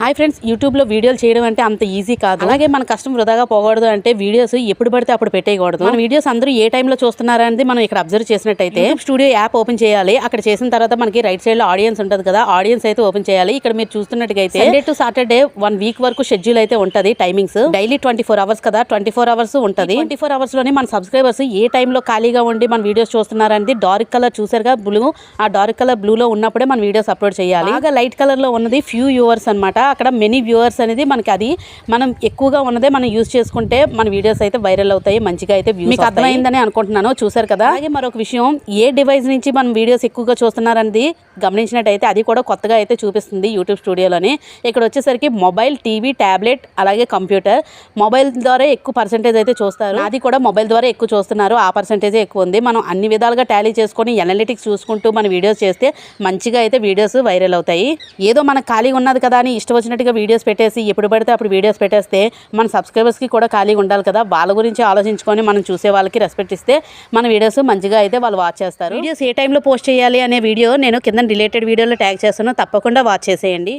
Hi friends, యూట్యూబ్లో వీడియోలు చేయడం అంటే అంత ఈజీ కాదు. అలాగే మన కష్టం వృధాగా పోకూడదు అంటే వీడియోస్ ఎప్పుడు పడితే అప్పుడు పెట్టేయకూడదు. మన వీడియోస్ అందరూ ఏ టైంలో చూస్తున్నారనేది మనం ఇక్కడ అబ్జర్వ్ చేసినట్టయితే స్టూడియో యాప్ ఓపెన్ చేయాలి. అక్కడ చేసిన తర్వాత మనకి రైట్ సైడ్ లో ఆడియన్స్ ఉంటుంది కదా, ఆడియన్స్ అయితే ఓపెన్ చేయాలి. ఇక్కడ మీరు చూస్తున్నట్టుగా అయితే సండే టు సాటర్డే 1 వీక్ వరకు షెడ్యూల్ అయితే ఉంటది. టైమింగ్స్ డైలీ 24 అవర్స్ కదా, 24 అవర్స్ ఉంటది. 24 అవర్స్ లోనే మన సబ్స్క్రైబర్స్ ఏ టైంలో ఖాళీగా ఉండి మన వీడియోస్ చూస్తున్నారనేది డార్క్ కలర్ చూసారుగా బ్లూ, ఆ డార్క్ కలర్ బ్లూ లో ఉన్నప్పుడే మన వీడియోస్ అప్లోడ్ చేయాలి. బాగా లైట్ కలర్ లో ఉన్నది ఫ్యూ వ్యూవర్స్ అన్నమాట. అక్కడ మెనీ వ్యూవర్స్ అనేది మనకి అది మనం ఎక్కువగా ఉన్నదే మనం యూజ్ చేసుకుంటే మన వీడియోస్ అయితే వైరల్ అవుతాయి, మంచిగా అయితే మీకు అర్థమైందని అనుకుంటున్నాను. చూసారు కదా. అలాగే మరొక విషయం, ఏ డివైస్ నుంచి మనం వీడియోస్ ఎక్కువగా చూస్తున్నారనేది గమనించినట్టయితే అది కూడా కొత్తగా అయితే చూపిస్తుంది యూట్యూబ్ స్టూడియోలోని. ఇక్కడ వచ్చేసరికి మొబైల్, టీవీ, ట్యాబ్లెట్, అలాగే కంప్యూటర్. మొబైల్ ద్వారా ఎక్కువ పర్సెంటేజ్ అయితే చూస్తారు. అది కూడా మొబైల్ ద్వారా ఎక్కువ చూస్తున్నారు, ఆ పర్సెంటేజే ఎక్కువ ఉంది. మనం అన్ని విధాలుగా టాలీ చేసుకొని అనలిటిక్స్ చూసుకుంటూ మన వీడియోస్ చేస్తే మంచిగా అయితే వీడియోస్ వైరల్ అవుతాయి. ఏదో మనకు ఖాళీగా ఉన్నది కదా అని ఇష్టం వచ్చినట్టుగా వీడియోస్ పెట్టేసి ఎప్పుడు పడితే అప్పుడు వీడియోస్ పెట్టేస్తే మన సబ్స్క్రైబర్స్కి కూడా ఖాళీగా ఉండాలి కదా. వాళ్ళ గురించి ఆలోచించుకొని మనం చూసే వాళ్ళకి రెస్పెక్ట్ ఇస్తే మన వీడియోస్ మంచిగా అయితే వాళ్ళు వాచ్ చేస్తారు. వీడియోస్ ఏ టైంలో పోస్ట్ చేయాలి అనే వీడియో నేను కింద రిలేటెడ్ వీడియోలో ట్యాగ్ చేస్తాను, తప్పకుండా వాచ్ చేసేయండి.